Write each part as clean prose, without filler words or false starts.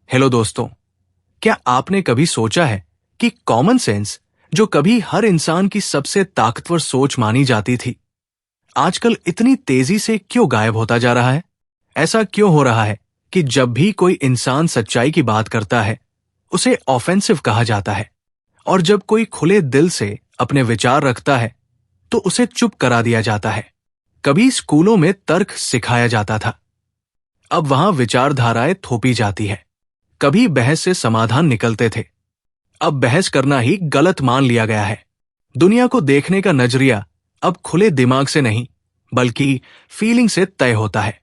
Hello दोस्तों, क्या आपने कभी सोचा है कि कॉमन सेंस, जो कभी हर इंसान की सबसे ताकतवर सोच मानी जाती थी, आजकल इतनी तेजी से क्यों गायब होता जा रहा है? ऐसा क्यों हो रहा है कि जब भी कोई इंसान सच्चाई की बात करता है, उसे ऑफेंसिव कहा जाता है, और जब कोई खुले दिल से अपने विचार रखता है, तो उसे चुप करा दिया जाता है? कभी स्कूलों में तर्क सिखाया जाता था, अब वहां विचारधाराएं थोपी जाती है। कभी बहस से समाधान निकलते थे, अब बहस करना ही गलत मान लिया गया है। दुनिया को देखने का नजरिया अब खुले दिमाग से नहीं, बल्कि फीलिंग से तय होता है,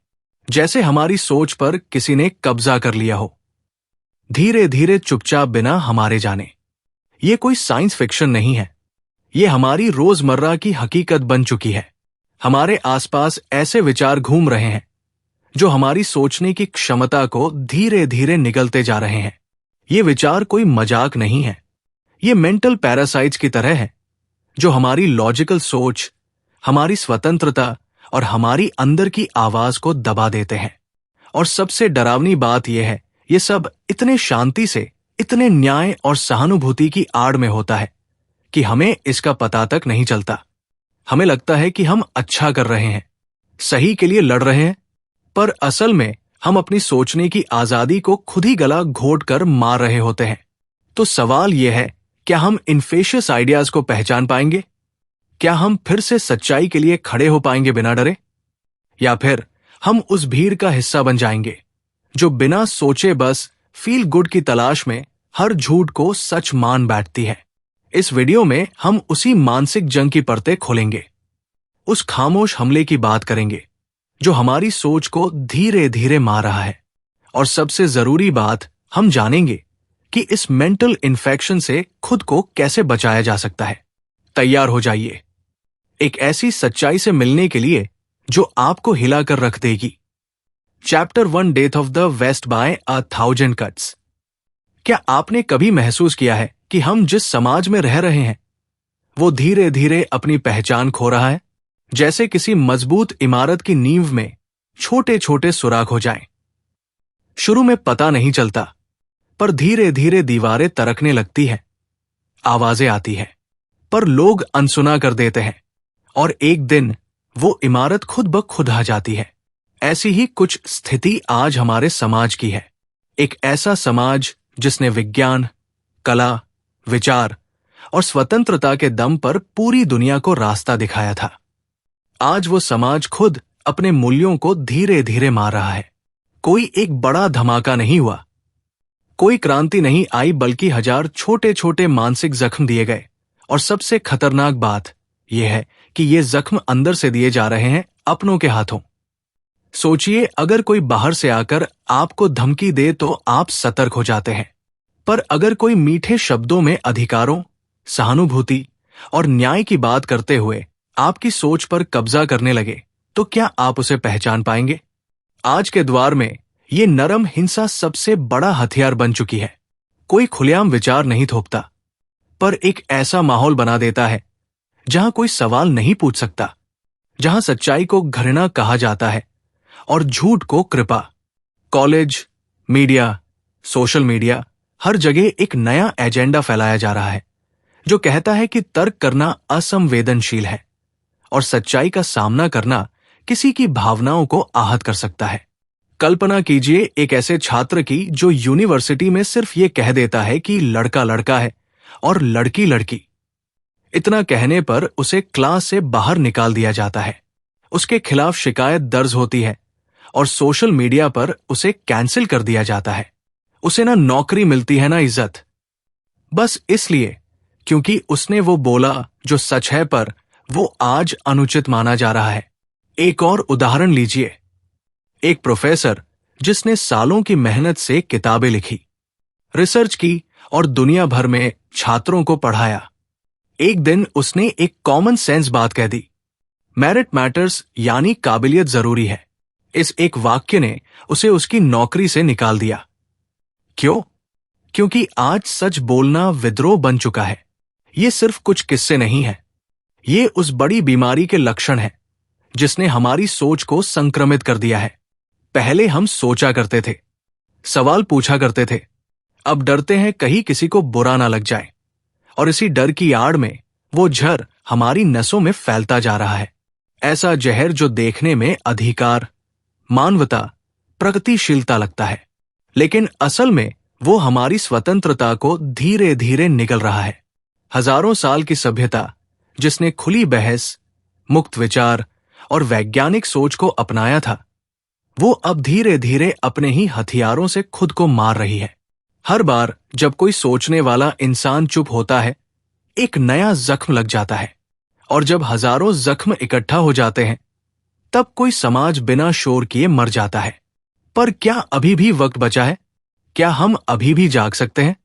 जैसे हमारी सोच पर किसी ने कब्जा कर लिया हो, धीरे धीरे, चुपचाप, बिना हमारे जाने। ये कोई साइंस फिक्शन नहीं है, ये हमारी रोजमर्रा की हकीकत बन चुकी है। हमारे आसपास ऐसे विचार घूम रहे हैं जो हमारी सोचने की क्षमता को धीरे धीरे निगलते जा रहे हैं। ये विचार कोई मजाक नहीं है, ये मेंटल पैरासाइट्स की तरह है, जो हमारी लॉजिकल सोच, हमारी स्वतंत्रता और हमारी अंदर की आवाज को दबा देते हैं। और सबसे डरावनी बात यह है, ये सब इतने शांति से, इतने न्याय और सहानुभूति की आड़ में होता है कि हमें इसका पता तक नहीं चलता। हमें लगता है कि हम अच्छा कर रहे हैं, सही के लिए लड़ रहे हैं, पर असल में हम अपनी सोचने की आजादी को खुद ही गला घोट कर मार रहे होते हैं। तो सवाल यह है, क्या हम इनफेशियस आइडियाज को पहचान पाएंगे? क्या हम फिर से सच्चाई के लिए खड़े हो पाएंगे बिना डरे? या फिर हम उस भीड़ का हिस्सा बन जाएंगे जो बिना सोचे बस फील गुड की तलाश में हर झूठ को सच मान बैठती है? इस वीडियो में हम उसी मानसिक जंग की परतें खोलेंगे, उस खामोश हमले की बात करेंगे जो हमारी सोच को धीरे धीरे मार रहा है। और सबसे जरूरी बात, हम जानेंगे कि इस मेंटल इन्फेक्शन से खुद को कैसे बचाया जा सकता है। तैयार हो जाइए एक ऐसी सच्चाई से मिलने के लिए जो आपको हिलाकर रख देगी। Chapter 1, death of the West by 1000 cuts. क्या आपने कभी महसूस किया है कि हम जिस समाज में रह रहे हैं, वो धीरे धीरे अपनी पहचान खो रहा है? जैसे किसी मजबूत इमारत की नींव में छोटे छोटे सुराख हो जाएं। शुरू में पता नहीं चलता, पर धीरे धीरे दीवारें तरकने लगती हैं, आवाजें आती हैं, पर लोग अनसुना कर देते हैं, और एक दिन वो इमारत खुद ब खुद आ जाती है। ऐसी ही कुछ स्थिति आज हमारे समाज की है। एक ऐसा समाज जिसने विज्ञान, कला, विचार और स्वतंत्रता के दम पर पूरी दुनिया को रास्ता दिखाया था। आज वो समाज खुद अपने मूल्यों को धीरे धीरे मार रहा है। कोई एक बड़ा धमाका नहीं हुआ, कोई क्रांति नहीं आई, बल्कि 1000 छोटे छोटे मानसिक जख्म दिए गए। और सबसे खतरनाक बात यह है कि ये जख्म अंदर से दिए जा रहे हैं, अपनों के हाथों। सोचिए, अगर कोई बाहर से आकर आपको धमकी दे तो आप सतर्क हो जाते हैं, पर अगर कोई मीठे शब्दों में अधिकारों, सहानुभूति और न्याय की बात करते हुए आपकी सोच पर कब्जा करने लगे, तो क्या आप उसे पहचान पाएंगे? आज के द्वार में ये नरम हिंसा सबसे बड़ा हथियार बन चुकी है। कोई खुलेआम विचार नहीं थोपता, पर एक ऐसा माहौल बना देता है जहां कोई सवाल नहीं पूछ सकता, जहां सच्चाई को घृणा कहा जाता है और झूठ को कृपा। कॉलेज, मीडिया, सोशल मीडिया, हर जगह एक नया एजेंडा फैलाया जा रहा है जो कहता है कि तर्क करना असंवेदनशील है और सच्चाई का सामना करना किसी की भावनाओं को आहत कर सकता है। कल्पना कीजिए एक ऐसे छात्र की जो यूनिवर्सिटी में सिर्फ ये कह देता है कि लड़का लड़का है और लड़की लड़की। इतना कहने पर उसे क्लास से बाहर निकाल दिया जाता है, उसके खिलाफ शिकायत दर्ज होती है और सोशल मीडिया पर उसे कैंसिल कर दिया जाता है। उसे ना नौकरी मिलती है ना इज्जत, बस इसलिए क्योंकि उसने वो बोला जो सच है, पर वो आज अनुचित माना जा रहा है। एक और उदाहरण लीजिए, एक प्रोफेसर जिसने सालों की मेहनत से किताबें लिखी, रिसर्च की और दुनिया भर में छात्रों को पढ़ाया। एक दिन उसने एक कॉमन सेंस बात कह दी, मेरिट मैटर्स, यानी काबिलियत जरूरी है। इस एक वाक्य ने उसे उसकी नौकरी से निकाल दिया। क्यों? क्योंकि आज सच बोलना विद्रोह बन चुका है। ये सिर्फ कुछ किस्से नहीं है, ये उस बड़ी बीमारी के लक्षण हैं जिसने हमारी सोच को संक्रमित कर दिया है। पहले हम सोचा करते थे, सवाल पूछा करते थे, अब डरते हैं कहीं किसी को बुरा ना लग जाए। और इसी डर की आड़ में वो जहर हमारी नसों में फैलता जा रहा है। ऐसा जहर जो देखने में अधिकार, मानवता, प्रगतिशीलता लगता है, लेकिन असल में वो हमारी स्वतंत्रता को धीरे धीरे निगल रहा है। हजारों साल की सभ्यता जिसने खुली बहस, मुक्त विचार और वैज्ञानिक सोच को अपनाया था, वो अब धीरे धीरे अपने ही हथियारों से खुद को मार रही है। हर बार जब कोई सोचने वाला इंसान चुप होता है, एक नया जख्म लग जाता है, और जब हजारों जख्म इकट्ठा हो जाते हैं, तब कोई समाज बिना शोर किए मर जाता है। पर क्या अभी भी वक्त बचा है? क्या हम अभी भी जाग सकते हैं?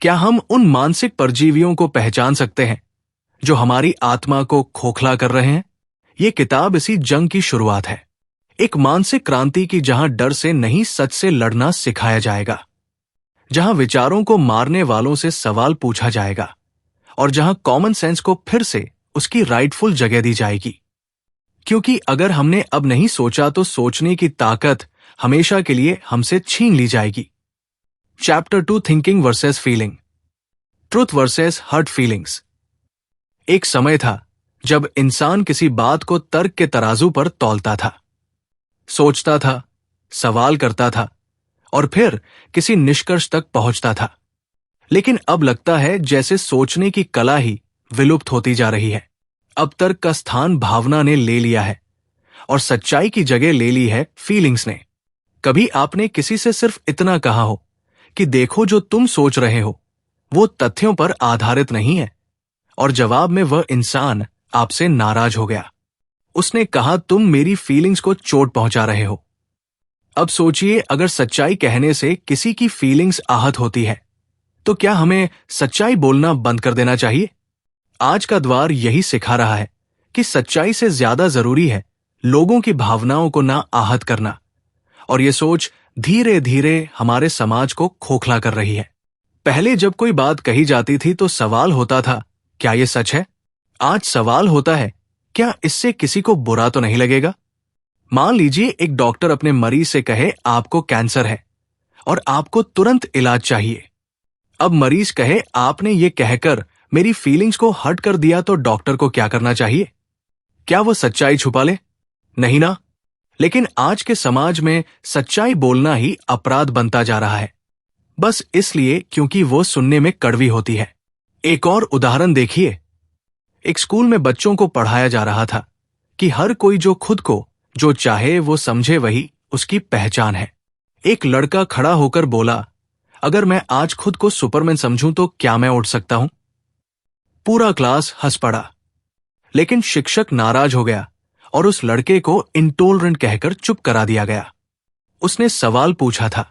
क्या हम उन मानसिक परजीवियों को पहचान सकते हैं जो हमारी आत्मा को खोखला कर रहे हैं? ये किताब इसी जंग की शुरुआत है, एक मानसिक क्रांति की, जहां डर से नहीं सच से लड़ना सिखाया जाएगा, जहां विचारों को मारने वालों से सवाल पूछा जाएगा, और जहां कॉमन सेंस को फिर से उसकी राइटफुल जगह दी जाएगी। क्योंकि अगर हमने अब नहीं सोचा तो सोचने की ताकत हमेशा के लिए हमसे छीन ली जाएगी। Chapter 2, thinking versus feeling, truth versus hurt feelings. एक समय था जब इंसान किसी बात को तर्क के तराजू पर तौलता था, सोचता था, सवाल करता था और फिर किसी निष्कर्ष तक पहुंचता था। लेकिन अब लगता है जैसे सोचने की कला ही विलुप्त होती जा रही है। अब तर्क का स्थान भावना ने ले लिया है और सच्चाई की जगह ले ली है फीलिंग्स ने। कभी आपने किसी से सिर्फ इतना कहा हो कि देखो जो तुम सोच रहे हो वो तथ्यों पर आधारित नहीं है, और जवाब में वह इंसान आपसे नाराज हो गया। उसने कहा तुम मेरी फीलिंग्स को चोट पहुंचा रहे हो। अब सोचिए, अगर सच्चाई कहने से किसी की फीलिंग्स आहत होती है तो क्या हमें सच्चाई बोलना बंद कर देना चाहिए? आज का द्वार यही सिखा रहा है कि सच्चाई से ज्यादा जरूरी है लोगों की भावनाओं को ना आहत करना, और ये सोच धीरे धीरे हमारे समाज को खोखला कर रही है। पहले जब कोई बात कही जाती थी तो सवाल होता था, क्या ये सच है? आज सवाल होता है, क्या इससे किसी को बुरा तो नहीं लगेगा? मान लीजिए एक डॉक्टर अपने मरीज से कहे आपको कैंसर है और आपको तुरंत इलाज चाहिए। अब मरीज कहे आपने ये कहकर मेरी फीलिंग्स को हर्ट कर दिया, तो डॉक्टर को क्या करना चाहिए? क्या वो सच्चाई छुपा ले? नहीं ना। लेकिन आज के समाज में सच्चाई बोलना ही अपराध बनता जा रहा है, बस इसलिए क्योंकि वो सुनने में कड़वी होती है। एक और उदाहरण देखिए। एक स्कूल में बच्चों को पढ़ाया जा रहा था कि हर कोई जो खुद को जो चाहे वो समझे वही उसकी पहचान है। एक लड़का खड़ा होकर बोला, अगर मैं आज खुद को सुपरमैन समझूं तो क्या मैं उड़ सकता हूं? पूरा क्लास हंस पड़ा, लेकिन शिक्षक नाराज हो गया और उस लड़के को इंटॉलरेंट कहकर चुप करा दिया गया। उसने सवाल पूछा था,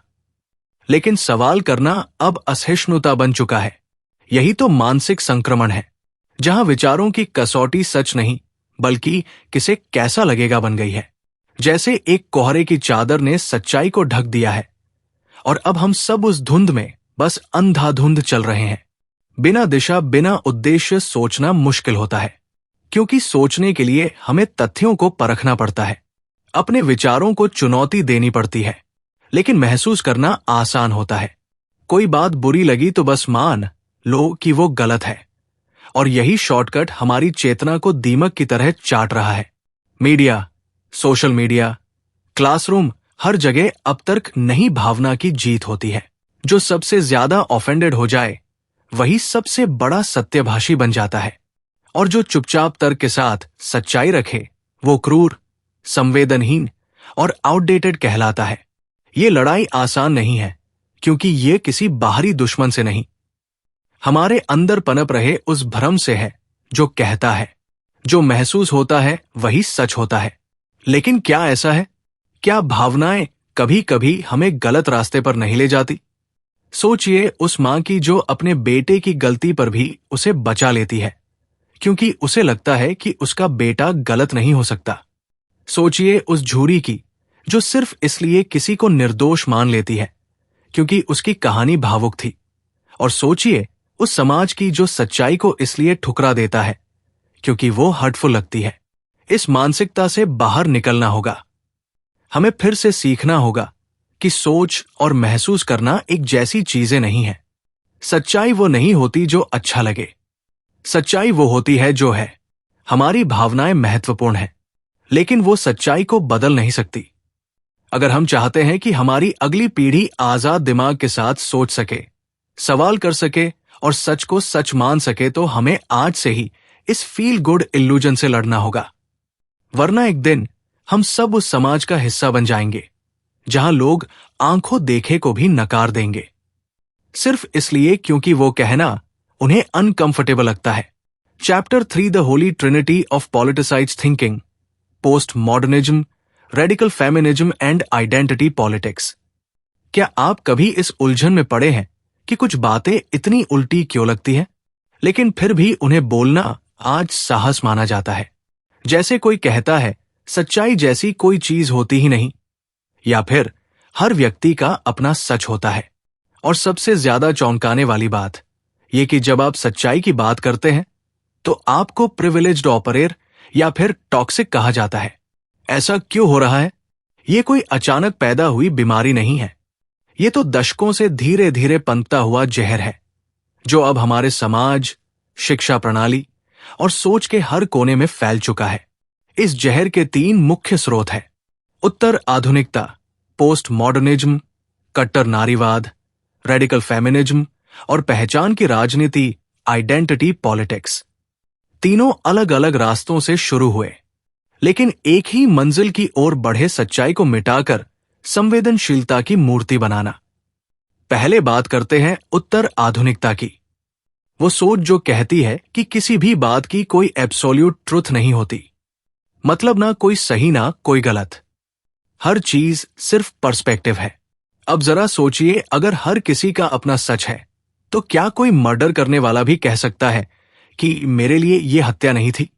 लेकिन सवाल करना अब असहिष्णुता बन चुका है। यही तो मानसिक संक्रमण है, जहां विचारों की कसौटी सच नहीं बल्कि किसे कैसा लगेगा बन गई है। जैसे एक कोहरे की चादर ने सच्चाई को ढक दिया है और अब हम सब उस धुंध में बस अंधाधुंध चल रहे हैं। बिना दिशा, बिना उद्देश्य सोचना मुश्किल होता है, क्योंकि सोचने के लिए हमें तथ्यों को परखना पड़ता है, अपने विचारों को चुनौती देनी पड़ती है। लेकिन महसूस करना आसान होता है। कोई बात बुरी लगी तो बस मान लो कि वो गलत है, और यही शॉर्टकट हमारी चेतना को दीमक की तरह चाट रहा है। मीडिया, सोशल मीडिया, क्लासरूम, हर जगह अब तर्क नहीं भावना की जीत होती है। जो सबसे ज्यादा ऑफेंडेड हो जाए वही सबसे बड़ा सत्यभाषी बन जाता है, और जो चुपचाप तर्क के साथ सच्चाई रखे वो क्रूर, संवेदनहीन और आउटडेटेड कहलाता है। ये लड़ाई आसान नहीं है, क्योंकि ये किसी बाहरी दुश्मन से नहीं, हमारे अंदर पनप रहे उस भ्रम से है जो कहता है जो महसूस होता है वही सच होता है। लेकिन क्या ऐसा है? क्या भावनाएं कभी कभी हमें गलत रास्ते पर नहीं ले जाती? सोचिए उस मां की जो अपने बेटे की गलती पर भी उसे बचा लेती है, क्योंकि उसे लगता है कि उसका बेटा गलत नहीं हो सकता। सोचिए उस झूरी की जो सिर्फ इसलिए किसी को निर्दोष मान लेती है क्योंकि उसकी कहानी भावुक थी। और सोचिए उस समाज की जो सच्चाई को इसलिए ठुकरा देता है क्योंकि वो हर्टफुल लगती है। इस मानसिकता से बाहर निकलना होगा। हमें फिर से सीखना होगा कि सोच और महसूस करना एक जैसी चीजें नहीं है। सच्चाई वो नहीं होती जो अच्छा लगे। सच्चाई वो होती है जो है। हमारी भावनाएं महत्वपूर्ण हैं, लेकिन वो सच्चाई को बदल नहीं सकती। अगर हम चाहते हैं कि हमारी अगली पीढ़ी आजाद दिमाग के साथ सोच सके, सवाल कर सके और सच को सच मान सके, तो हमें आज से ही इस फील गुड इल्यूजन से लड़ना होगा। वरना एक दिन हम सब उस समाज का हिस्सा बन जाएंगे जहां लोग आंखों देखे को भी नकार देंगे, सिर्फ इसलिए क्योंकि वो कहना उन्हें अनकंफर्टेबल लगता है। Chapter 3 the Holi Trinity of politicised thinking, post modernism, radical feminism and identity politics. क्या आप कभी इस उलझन में पड़े हैं कि कुछ बातें इतनी उल्टी क्यों लगती हैं, लेकिन फिर भी उन्हें बोलना आज साहस माना जाता है? जैसे कोई कहता है सच्चाई जैसी कोई चीज होती ही नहीं, या फिर हर व्यक्ति का अपना सच होता है। और सबसे ज्यादा चौंकाने वाली बात यह कि जब आप सच्चाई की बात करते हैं तो आपको प्रिविलेज्ड ऑपरेटर या फिर टॉक्सिक कहा जाता है। ऐसा क्यों हो रहा है? ये कोई अचानक पैदा हुई बीमारी नहीं है। ये तो दशकों से धीरे धीरे पनपता हुआ जहर है, जो अब हमारे समाज, शिक्षा प्रणाली और सोच के हर कोने में फैल चुका है। इस जहर के 3 मुख्य स्रोत हैं: उत्तर आधुनिकता, पोस्ट मॉडर्निज्म, कट्टर नारीवाद, रेडिकल फेमिनिज्म और पहचान की राजनीति, आइडेंटिटी पॉलिटिक्स। तीनों अलग अलग रास्तों से शुरू हुए, लेकिन एक ही मंजिल की ओर बढ़े, सच्चाई को मिटाकर संवेदनशीलता की मूर्ति बनाना। पहले बात करते हैं उत्तर आधुनिकता की। वो सोच जो कहती है कि किसी भी बात की कोई एब्सोल्यूट ट्रुथ नहीं होती, मतलब ना कोई सही ना कोई गलत, हर चीज सिर्फ पर्सपेक्टिव है। अब जरा सोचिए, अगर हर किसी का अपना सच है तो क्या कोई मर्डर करने वाला भी कह सकता है कि मेरे लिए यह हत्या नहीं थी?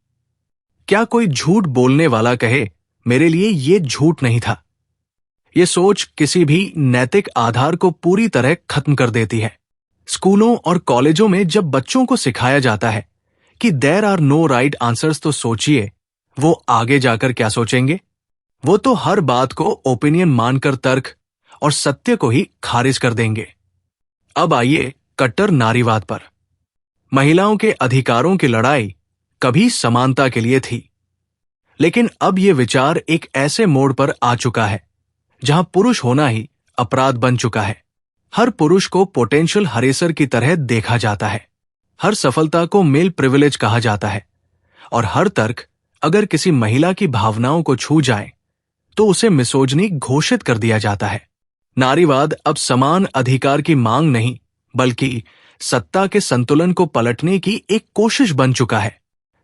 क्या कोई झूठ बोलने वाला कहे मेरे लिए यह झूठ नहीं था? यह सोच किसी भी नैतिक आधार को पूरी तरह खत्म कर देती है। स्कूलों और कॉलेजों में जब बच्चों को सिखाया जाता है कि there are no right answers, तो सोचिए वो आगे जाकर क्या सोचेंगे। वो तो हर बात को ओपिनियन मानकर तर्क और सत्य को ही खारिज कर देंगे। अब आइए कट्टर नारीवाद पर। महिलाओं के अधिकारों की लड़ाई कभी समानता के लिए थी, लेकिन अब यह विचार एक ऐसे मोड़ पर आ चुका है जहां पुरुष होना ही अपराध बन चुका है। हर पुरुष को पोटेंशियल हरेसर की तरह देखा जाता है, हर सफलता को मेल प्रिविलेज कहा जाता है, और हर तर्क अगर किसी महिला की भावनाओं को छू जाए तो उसे मिसोजनी घोषित कर दिया जाता है। नारीवाद अब समान अधिकार की मांग नहीं, बल्कि सत्ता के संतुलन को पलटने की एक कोशिश बन चुका है,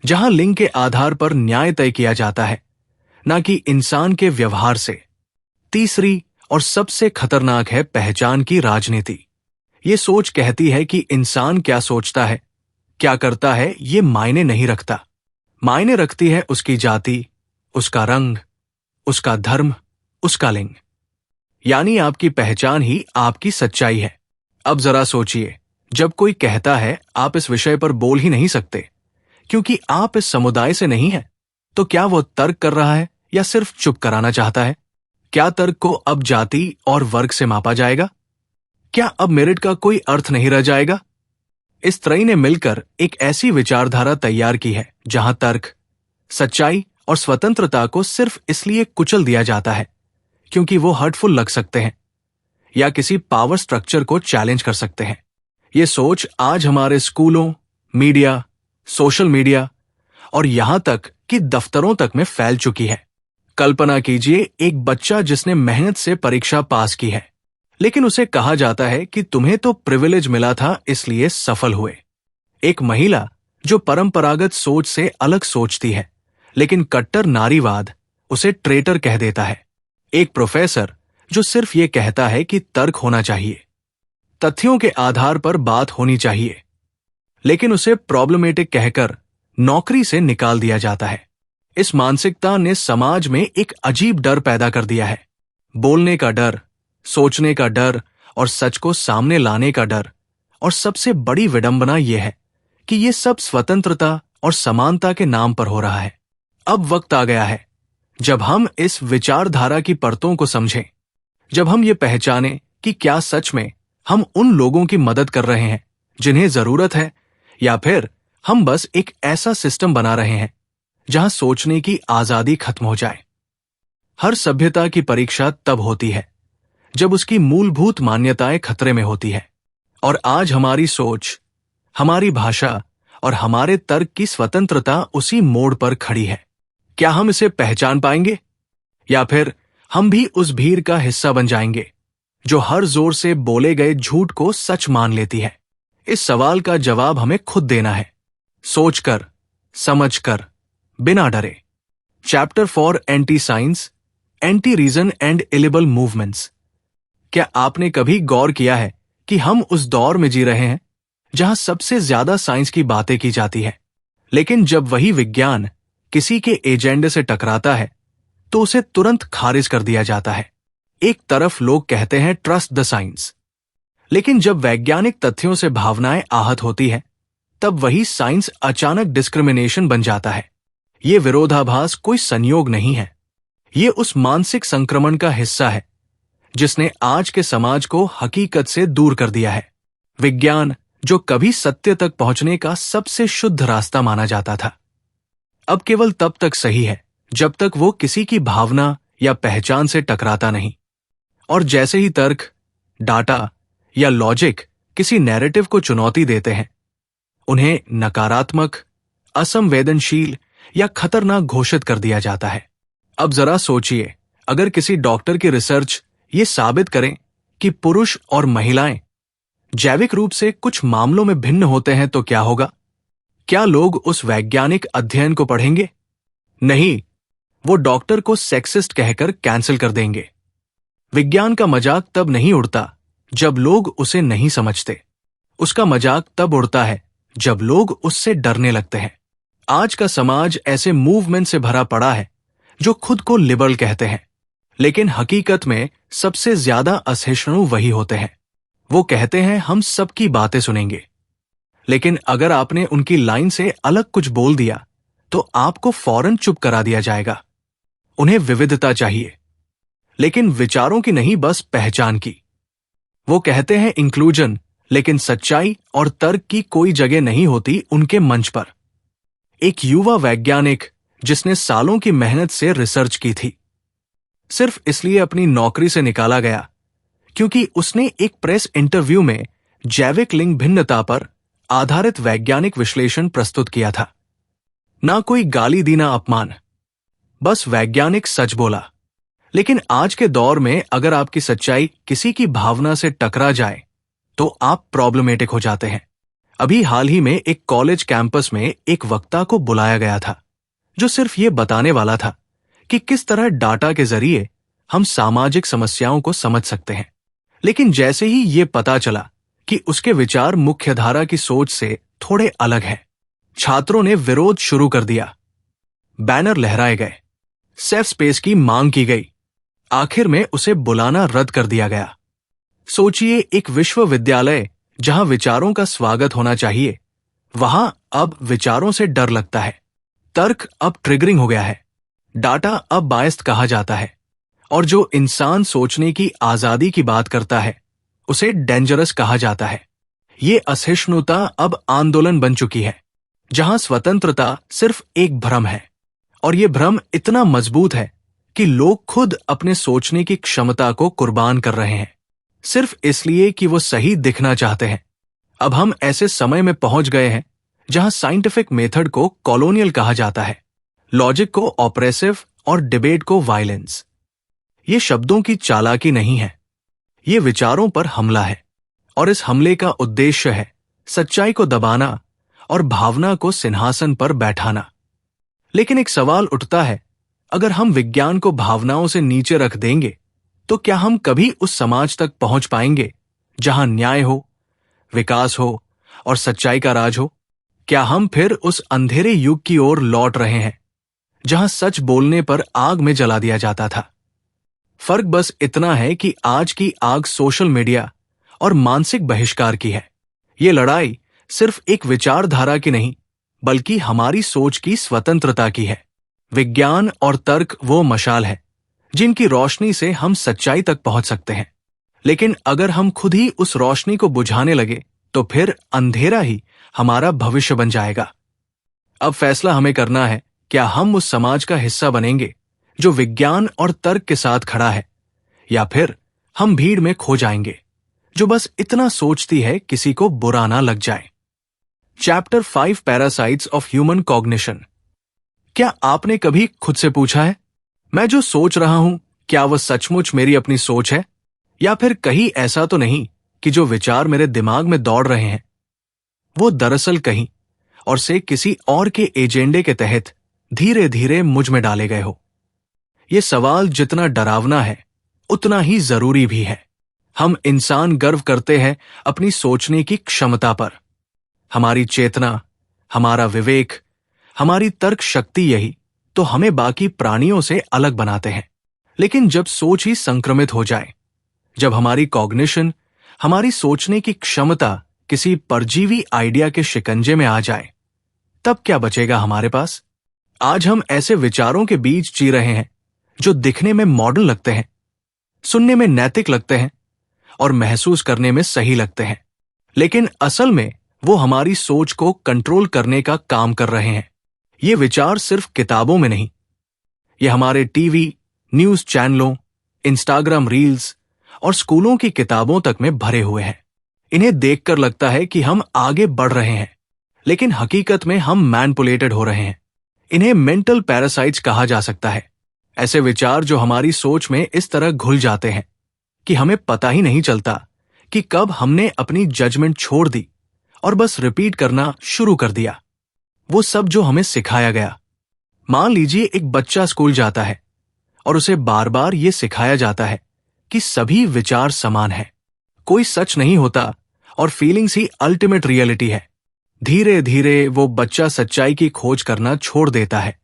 जहां लिंग के आधार पर न्याय तय किया जाता है, न कि इंसान के व्यवहार से। तीसरी और सबसे खतरनाक है पहचान की राजनीति। ये सोच कहती है कि इंसान क्या सोचता है, क्या करता है, ये मायने नहीं रखता। मायने रखती है उसकी जाति, उसका रंग, उसका धर्म, उसका लिंग। यानी आपकी पहचान ही आपकी सच्चाई है। अब जरा सोचिए, जब कोई कहता है आप इस विषय पर बोल ही नहीं सकते क्योंकि आप इस समुदाय से नहीं हैं, तो क्या वो तर्क कर रहा है या सिर्फ चुप कराना चाहता है? क्या तर्क को अब जाति और वर्ग से मापा जाएगा? क्या अब मेरिट का कोई अर्थ नहीं रह जाएगा? इस त्रयी ने मिलकर एक ऐसी विचारधारा तैयार की है जहां तर्क, सच्चाई और स्वतंत्रता को सिर्फ इसलिए कुचल दिया जाता है क्योंकि वो हर्टफुल लग सकते हैं या किसी पावर स्ट्रक्चर को चैलेंज कर सकते हैं। ये सोच आज हमारे स्कूलों, मीडिया, सोशल मीडिया और यहां तक कि दफ्तरों तक में फैल चुकी है। कल्पना कीजिए, एक बच्चा जिसने मेहनत से परीक्षा पास की है, लेकिन उसे कहा जाता है कि तुम्हें तो प्रिविलेज मिला था इसलिए सफल हुए। एक महिला जो परंपरागत सोच से अलग सोचती है, लेकिन कट्टर नारीवाद उसे ट्रेटर कह देता है। एक प्रोफेसर जो सिर्फ ये कहता है कि तर्क होना चाहिए, तथ्यों के आधार पर बात होनी चाहिए, लेकिन उसे प्रॉब्लमेटिक कहकर नौकरी से निकाल दिया जाता है। इस मानसिकता ने समाज में एक अजीब डर पैदा कर दिया है। बोलने का डर, सोचने का डर और सच को सामने लाने का डर। और सबसे बड़ी विडंबना यह है कि यह सब स्वतंत्रता और समानता के नाम पर हो रहा है। अब वक्त आ गया है जब हम इस विचारधारा की परतों को समझें, जब हम ये पहचाने कि क्या सच में हम उन लोगों की मदद कर रहे हैं जिन्हें जरूरत है, या फिर हम बस एक ऐसा सिस्टम बना रहे हैं जहां सोचने की आजादी खत्म हो जाए। हर सभ्यता की परीक्षा तब होती है जब उसकी मूलभूत मान्यताएं खतरे में होती है। और आज हमारी सोच, हमारी भाषा और हमारे तर्क की स्वतंत्रता उसी मोड़ पर खड़ी है। क्या हम इसे पहचान पाएंगे, या फिर हम भी उस भीड़ का हिस्सा बन जाएंगे जो हर जोर से बोले गए झूठ को सच मान लेती है? इस सवाल का जवाब हमें खुद देना है, सोचकर, समझकर, बिना डरे। Chapter four anti science, anti reason and इलिबल मूवमेंट्स। क्या आपने कभी गौर किया है कि हम उस दौर में जी रहे हैं जहां सबसे ज्यादा साइंस की बातें की जाती है, लेकिन जब वही विज्ञान किसी के एजेंडे से टकराता है तो उसे तुरंत खारिज कर दिया जाता है? एक तरफ लोग कहते हैं ट्रस्ट द साइंस, लेकिन जब वैज्ञानिक तथ्यों से भावनाएं आहत होती है तब वही साइंस अचानक डिस्क्रिमिनेशन बन जाता है। ये विरोधाभास कोई संयोग नहीं है, ये उस मानसिक संक्रमण का हिस्सा है जिसने आज के समाज को हकीकत से दूर कर दिया है। विज्ञान, जो कभी सत्य तक पहुंचने का सबसे शुद्ध रास्ता माना जाता था, अब केवल तब तक सही है जब तक वो किसी की भावना या पहचान से टकराता नहीं। और जैसे ही तर्क, डाटा या लॉजिक किसी नैरेटिव को चुनौती देते हैं, उन्हें नकारात्मक, असंवेदनशील या खतरनाक घोषित कर दिया जाता है। अब जरा सोचिए, अगर किसी डॉक्टर की रिसर्च ये साबित करें कि पुरुष और महिलाएं जैविक रूप से कुछ मामलों में भिन्न होते हैं तो क्या होगा? क्या लोग उस वैज्ञानिक अध्ययन को पढ़ेंगे? नहीं, वो डॉक्टर को सेक्सिस्ट कहकर कैंसिल कर देंगे। विज्ञान का मजाक तब नहीं उड़ता जब लोग उसे नहीं समझते, उसका मजाक तब उड़ता है जब लोग उससे डरने लगते हैं। आज का समाज ऐसे मूवमेंट से भरा पड़ा है जो खुद को लिबरल कहते हैं, लेकिन हकीकत में सबसे ज्यादा असहिष्णु वही होते हैं। वो कहते हैं हम सबकी बातें सुनेंगे, लेकिन अगर आपने उनकी लाइन से अलग कुछ बोल दिया तो आपको फौरन चुप करा दिया जाएगा। उन्हें विविधता चाहिए, लेकिन विचारों की नहीं, बस पहचान की। वो कहते हैं इंक्लूजन, लेकिन सच्चाई और तर्क की कोई जगह नहीं होती उनके मंच पर। एक युवा वैज्ञानिक जिसने सालों की मेहनत से रिसर्च की थी, सिर्फ इसलिए अपनी नौकरी से निकाला गया क्योंकि उसने एक प्रेस इंटरव्यू में जैविक लिंग भिन्नता पर आधारित वैज्ञानिक विश्लेषण प्रस्तुत किया था। ना कोई गाली दी, ना अपमान, बस वैज्ञानिक सच बोला। लेकिन आज के दौर में अगर आपकी सच्चाई किसी की भावना से टकरा जाए तो आप प्रॉब्लमेटिक हो जाते हैं। अभी हाल ही में एक कॉलेज कैंपस में एक वक्ता को बुलाया गया था जो सिर्फ ये बताने वाला था कि किस तरह डाटा के जरिए हम सामाजिक समस्याओं को समझ सकते हैं। लेकिन जैसे ही ये पता चला कि उसके विचार मुख्यधारा की सोच से थोड़े अलग हैं, छात्रों ने विरोध शुरू कर दिया। बैनर लहराए गए, सेफ स्पेस की मांग की गई। आखिर में उसे बुलाना रद्द कर दिया गया। सोचिए, एक विश्वविद्यालय जहां विचारों का स्वागत होना चाहिए, वहां अब विचारों से डर लगता है। तर्क अब ट्रिगरिंग हो गया है, डाटा अब बायस्ड कहा जाता है, और जो इंसान सोचने की आजादी की बात करता है उसे डेंजरस कहा जाता है। ये असहिष्णुता अब आंदोलन बन चुकी है, जहां स्वतंत्रता सिर्फ एक भ्रम है, और ये भ्रम इतना मजबूत है कि लोग खुद अपने सोचने की क्षमता को कुर्बान कर रहे हैं, सिर्फ इसलिए कि वो सही दिखना चाहते हैं। अब हम ऐसे समय में पहुंच गए हैं जहां साइंटिफिक मेथड को कॉलोनियल कहा जाता है, लॉजिक को ऑप्रेसिव और डिबेट को वायलेंस। ये शब्दों की चालाकी नहीं है, ये विचारों पर हमला है, और इस हमले का उद्देश्य है सच्चाई को दबाना और भावना को सिंहासन पर बैठाना। लेकिन एक सवाल उठता है, अगर हम विज्ञान को भावनाओं से नीचे रख देंगे तो क्या हम कभी उस समाज तक पहुंच पाएंगे जहां न्याय हो, विकास हो और सच्चाई का राज हो? क्या हम फिर उस अंधेरे युग की ओर लौट रहे हैं जहां सच बोलने पर आग में जला दिया जाता था? फर्क बस इतना है कि आज की आग सोशल मीडिया और मानसिक बहिष्कार की है। ये लड़ाई सिर्फ एक विचारधारा की नहीं, बल्कि हमारी सोच की स्वतंत्रता की है। विज्ञान और तर्क वो मशाल है जिनकी रोशनी से हम सच्चाई तक पहुंच सकते हैं। लेकिन अगर हम खुद ही उस रोशनी को बुझाने लगे तो फिर अंधेरा ही हमारा भविष्य बन जाएगा। अब फैसला हमें करना है, क्या हम उस समाज का हिस्सा बनेंगे जो विज्ञान और तर्क के साथ खड़ा है, या फिर हम भीड़ में खो जाएंगे जो बस इतना सोचती है किसी को बुरा ना लग जाए। Chapter 5 parasites of human cognition. क्या आपने कभी खुद से पूछा है, मैं जो सोच रहा हूं क्या वह सचमुच मेरी अपनी सोच है, या फिर कहीं ऐसा तो नहीं कि जो विचार मेरे दिमाग में दौड़ रहे हैं वो दरअसल कहीं और से किसी और के एजेंडे के तहत धीरे धीरे मुझ में डाले गए हो। ये सवाल जितना डरावना है उतना ही जरूरी भी है। हम इंसान गर्व करते हैं अपनी सोचने की क्षमता पर। हमारी चेतना, हमारा विवेक, हमारी तर्क शक्ति यही तो हमें बाकी प्राणियों से अलग बनाते हैं। लेकिन जब सोच ही संक्रमित हो जाए, जब हमारी कॉग्निशन, हमारी सोचने की क्षमता किसी परजीवी आइडिया के शिकंजे में आ जाए, तब क्या बचेगा हमारे पास? आज हम ऐसे विचारों के बीच जी रहे हैं जो दिखने में मॉडर्न लगते हैं, सुनने में नैतिक लगते हैं और महसूस करने में सही लगते हैं, लेकिन असल में वो हमारी सोच को कंट्रोल करने का काम कर रहे हैं। ये विचार सिर्फ किताबों में नहीं, ये हमारे टीवी, न्यूज चैनलों, इंस्टाग्राम रील्स और स्कूलों की किताबों तक में भरे हुए हैं। इन्हें देखकर लगता है कि हम आगे बढ़ रहे हैं, लेकिन हकीकत में हम मैनिपुलेटेड हो रहे हैं। इन्हें मेंटल पैरासाइट्स कहा जा सकता है। ऐसे विचार जो हमारी सोच में इस तरह घुल जाते हैं कि हमें पता ही नहीं चलता कि कब हमने अपनी जजमेंट छोड़ दी और बस रिपीट करना शुरू कर दिया वो सब जो हमें सिखाया गया। मान लीजिए एक बच्चा स्कूल जाता है और उसे बार बार ये सिखाया जाता है कि सभी विचार समान हैं, कोई सच नहीं होता और फीलिंग्स ही अल्टीमेट रियलिटी है। धीरे धीरे वो बच्चा सच्चाई की खोज करना छोड़ देता है,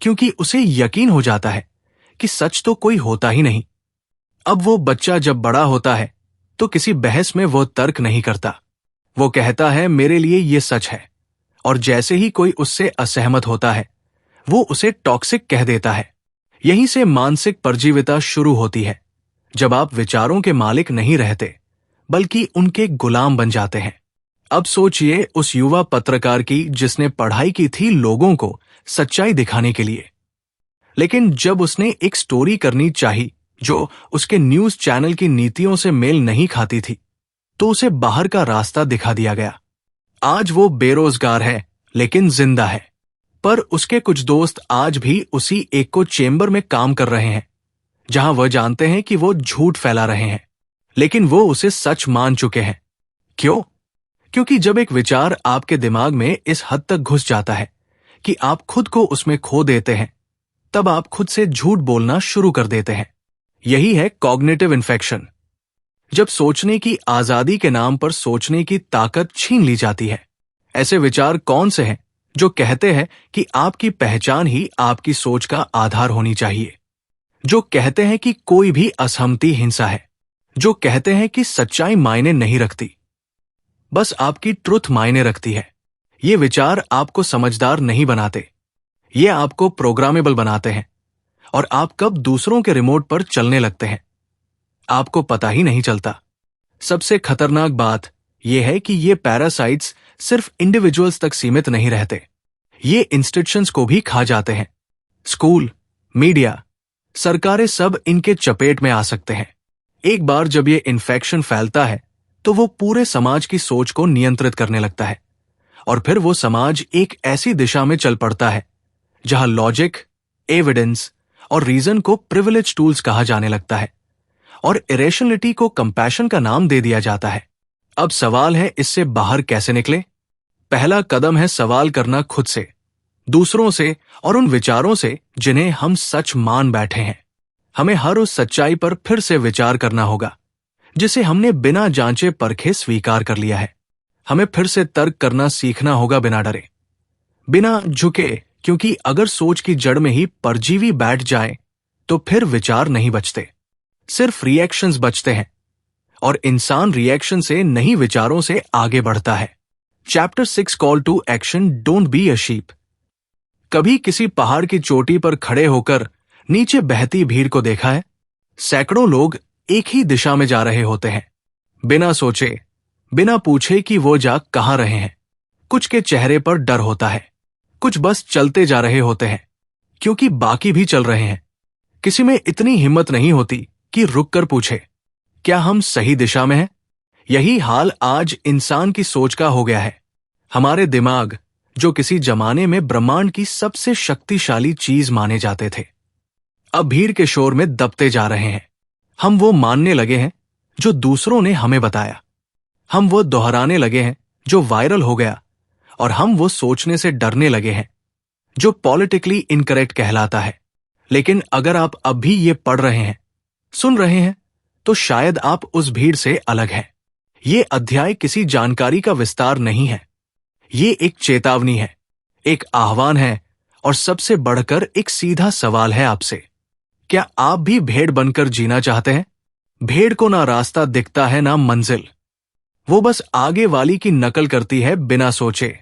क्योंकि उसे यकीन हो जाता है कि सच तो कोई होता ही नहीं। अब वो बच्चा जब बड़ा होता है तो किसी बहस में वो तर्क नहीं करता। वो कहता है मेरे लिए ये सच है, और जैसे ही कोई उससे असहमत होता है वो उसे टॉक्सिक कह देता है। यहीं से मानसिक परजीविता शुरू होती है, जब आप विचारों के मालिक नहीं रहते बल्कि उनके गुलाम बन जाते हैं। अब सोचिए उस युवा पत्रकार की जिसने पढ़ाई की थी लोगों को सच्चाई दिखाने के लिए, लेकिन जब उसने एक स्टोरी करनी चाही जो उसके न्यूज चैनल की नीतियों से मेल नहीं खाती थी, तो उसे बाहर का रास्ता दिखा दिया गया। आज वो बेरोजगार है लेकिन जिंदा है, पर उसके कुछ दोस्त आज भी उसी एको चेंबर में काम कर रहे हैं जहां वह जानते हैं कि वो झूठ फैला रहे हैं, लेकिन वो उसे सच मान चुके हैं। क्यों? क्योंकि जब एक विचार आपके दिमाग में इस हद तक घुस जाता है कि आप खुद को उसमें खो देते हैं, तब आप खुद से झूठ बोलना शुरू कर देते हैं। यही है कॉग्निटिव इन्फेक्शन। जब सोचने की आजादी के नाम पर सोचने की ताकत छीन ली जाती है। ऐसे विचार कौन से हैं जो कहते हैं कि आपकी पहचान ही आपकी सोच का आधार होनी चाहिए, जो कहते हैं कि कोई भी असहमति हिंसा है, जो कहते हैं कि सच्चाई मायने नहीं रखती, बस आपकी ट्रुथ मायने रखती है। ये विचार आपको समझदार नहीं बनाते, ये आपको प्रोग्रामेबल बनाते हैं, और आप कब दूसरों के रिमोट पर चलने लगते हैं आपको पता ही नहीं चलता। सबसे खतरनाक बात यह है कि ये पैरासाइट्स सिर्फ इंडिविजुअल्स तक सीमित नहीं रहते, ये इंस्टीट्यूशंस को भी खा जाते हैं। स्कूल, मीडिया, सरकारें सब इनके चपेट में आ सकते हैं। एक बार जब ये इन्फेक्शन फैलता है तो वो पूरे समाज की सोच को नियंत्रित करने लगता है, और फिर वो समाज एक ऐसी दिशा में चल पड़ता है जहां लॉजिक, एविडेंस और रीजन को प्रिविलेज टूल्स कहा जाने लगता है, और इरेशनलिटी को कंपैशन का नाम दे दिया जाता है। अब सवाल है, इससे बाहर कैसे निकले? पहला कदम है सवाल करना खुद से, दूसरों से और उन विचारों से जिन्हें हम सच मान बैठे हैं। हमें हर उस सच्चाई पर फिर से विचार करना होगा जिसे हमने बिना जांचे परखे स्वीकार कर लिया है। हमें फिर से तर्क करना सीखना होगा, बिना डरे, बिना झुके, क्योंकि अगर सोच की जड़ में ही परजीवी बैठ जाए तो फिर विचार नहीं बचते, सिर्फ रिएक्शंस बचते हैं, और इंसान रिएक्शन से नहीं विचारों से आगे बढ़ता है। Chapter 6 call to action, don't be a sheep. कभी किसी पहाड़ की चोटी पर खड़े होकर नीचे बहती भीड़ को देखा है? सैकड़ों लोग एक ही दिशा में जा रहे होते हैं, बिना सोचे, बिना पूछे कि वो जा कहां रहे हैं। कुछ के चेहरे पर डर होता है, कुछ बस चलते जा रहे होते हैं क्योंकि बाकी भी चल रहे हैं। किसी में इतनी हिम्मत नहीं होती कि रुक कर पूछे, क्या हम सही दिशा में हैं? यही हाल आज इंसान की सोच का हो गया है। हमारे दिमाग, जो किसी जमाने में ब्रह्मांड की सबसे शक्तिशाली चीज माने जाते थे, अब भीड़ के शोर में दबते जा रहे हैं। हम वो मानने लगे हैं जो दूसरों ने हमें बताया, हम वो दोहराने लगे हैं जो वायरल हो गया, और हम वो सोचने से डरने लगे हैं जो पॉलिटिकली इनकरेक्ट कहलाता है। लेकिन अगर आप अब भी ये पढ़ रहे हैं, सुन रहे हैं, तो शायद आप उस भीड़ से अलग हैं। ये अध्याय किसी जानकारी का विस्तार नहीं है, ये एक चेतावनी है, एक आह्वान है, और सबसे बढ़कर एक सीधा सवाल है आपसे। क्या आप भी भेड़ बनकर जीना चाहते हैं? भेड़ को ना रास्ता दिखता है ना मंजिल, वो बस आगे वाली की नकल करती है बिना सोचे,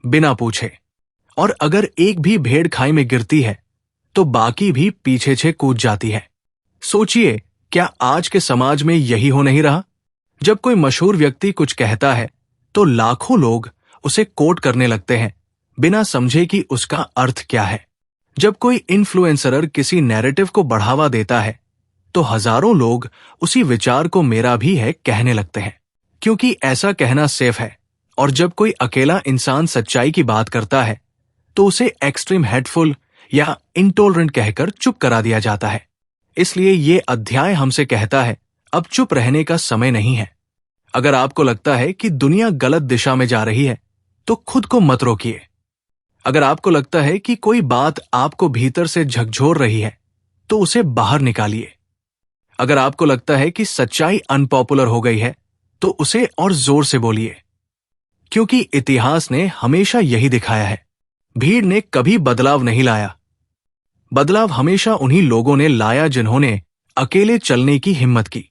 बिना पूछे। और अगर एक भी भेड़ खाई में गिरती है तो बाकी भी पीछे से कूद जाती है। सोचिए, क्या आज के समाज में यही हो नहीं रहा? जब कोई मशहूर व्यक्ति कुछ कहता है तो लाखों लोग उसे कोट करने लगते हैं बिना समझे कि उसका अर्थ क्या है। जब कोई इन्फ्लुएंसर किसी नैरेटिव को बढ़ावा देता है तो हजारों लोग उसी विचार को मेरा भी है कहने लगते हैं, क्योंकि ऐसा कहना सेफ है। और जब कोई अकेला इंसान सच्चाई की बात करता है तो उसे एक्सट्रीम हेटफुल या इंटॉलरेंट कहकर चुप करा दिया जाता है। इसलिए ये अध्याय हमसे कहता है, अब चुप रहने का समय नहीं है। अगर आपको लगता है कि दुनिया गलत दिशा में जा रही है तो खुद को मत रोकिए। अगर आपको लगता है कि कोई बात आपको भीतर से झकझोर रही है तो उसे बाहर निकालिए। अगर आपको लगता है कि सच्चाई अनपॉपुलर हो गई है तो उसे और जोर से बोलिए, क्योंकि इतिहास ने हमेशा यही दिखाया है, भीड़ ने कभी बदलाव नहीं लाया। बदलाव हमेशा उन्हीं लोगों ने लाया जिन्होंने अकेले चलने की हिम्मत की।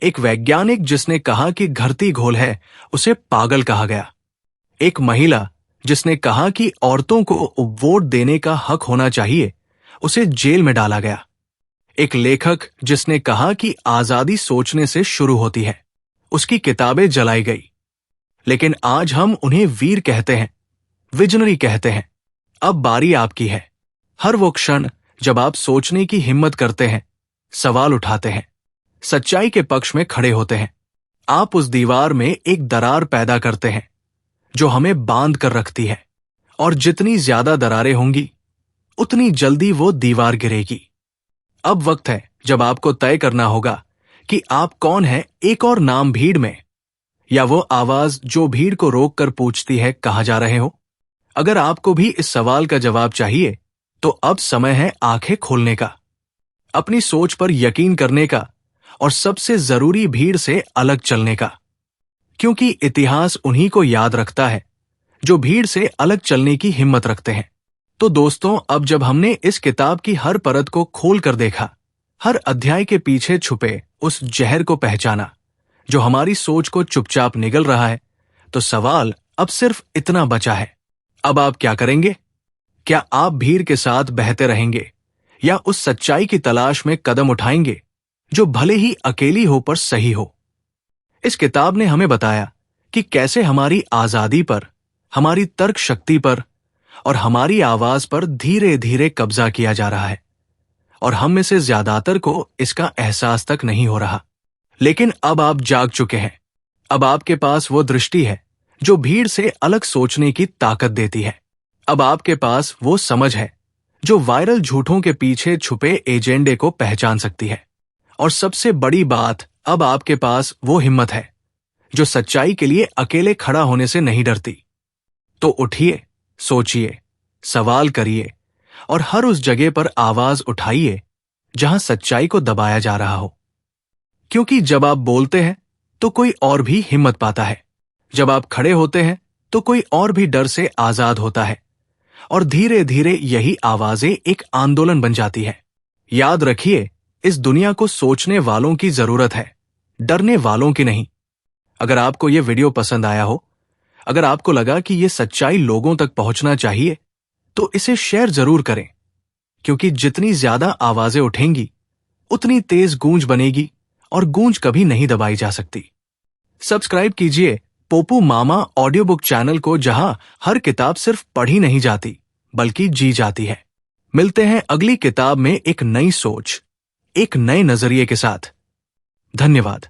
एक वैज्ञानिक जिसने कहा कि धरती गोल है, उसे पागल कहा गया। एक महिला जिसने कहा कि औरतों को वोट देने का हक होना चाहिए, उसे जेल में डाला गया। एक लेखक जिसने कहा कि आजादी सोचने से शुरू होती है, उसकी किताबें जलाई गई। लेकिन आज हम उन्हें वीर कहते हैं, विजनरी कहते हैं। अब बारी आपकी है। हर वो क्षण जब आप सोचने की हिम्मत करते हैं, सवाल उठाते हैं, सच्चाई के पक्ष में खड़े होते हैं, आप उस दीवार में एक दरार पैदा करते हैं जो हमें बांध कर रखती है। और जितनी ज्यादा दरारें होंगी उतनी जल्दी वो दीवार गिरेगी। अब वक्त है जब आपको तय करना होगा कि आप कौन है, एक और नाम भीड़ में, या वो आवाज जो भीड़ को रोक कर पूछती है कहां जा रहे हो। अगर आपको भी इस सवाल का जवाब चाहिए तो अब समय है आंखें खोलने का, अपनी सोच पर यकीन करने का, और सबसे जरूरी भीड़ से अलग चलने का। क्योंकि इतिहास उन्हीं को याद रखता है जो भीड़ से अलग चलने की हिम्मत रखते हैं। तो दोस्तों, अब जब हमने इस किताब की हर परत को खोल कर देखा, हर अध्याय के पीछे छुपे उस जहर को पहचाना जो हमारी सोच को चुपचाप निगल रहा है, तो सवाल अब सिर्फ इतना बचा है, अब आप क्या करेंगे? क्या आप भीड़ के साथ बहते रहेंगे या उस सच्चाई की तलाश में कदम उठाएंगे जो भले ही अकेली हो पर सही हो? इस किताब ने हमें बताया कि कैसे हमारी आजादी पर, हमारी तर्क शक्ति पर और हमारी आवाज पर धीरे धीरे कब्जा किया जा रहा है, और हम में से ज्यादातर को इसका एहसास तक नहीं हो रहा। लेकिन अब आप जाग चुके हैं। अब आपके पास वो दृष्टि है जो भीड़ से अलग सोचने की ताकत देती है। अब आपके पास वो समझ है जो वायरल झूठों के पीछे छुपे एजेंडे को पहचान सकती है। और सबसे बड़ी बात, अब आपके पास वो हिम्मत है जो सच्चाई के लिए अकेले खड़ा होने से नहीं डरती। तो उठिए, सोचिए, सवाल करिए, और हर उस जगह पर आवाज उठाइए जहां सच्चाई को दबाया जा रहा हो। क्योंकि जब आप बोलते हैं तो कोई और भी हिम्मत पाता है, जब आप खड़े होते हैं तो कोई और भी डर से आजाद होता है, और धीरे धीरे यही आवाजें एक आंदोलन बन जाती है। याद रखिए, इस दुनिया को सोचने वालों की जरूरत है, डरने वालों की नहीं। अगर आपको यह वीडियो पसंद आया हो, अगर आपको लगा कि यह सच्चाई लोगों तक पहुंचना चाहिए, तो इसे शेयर जरूर करें, क्योंकि जितनी ज्यादा आवाजें उठेंगी उतनी तेज गूंज बनेगी और गूंज कभी नहीं दबाई जा सकती। सब्सक्राइब कीजिए पोपू मामा ऑडियो बुक चैनल को, जहां हर किताब सिर्फ पढ़ी नहीं जाती बल्कि जी जाती है। मिलते हैं अगली किताब में एक नई सोच, एक नए नजरिए के साथ। धन्यवाद।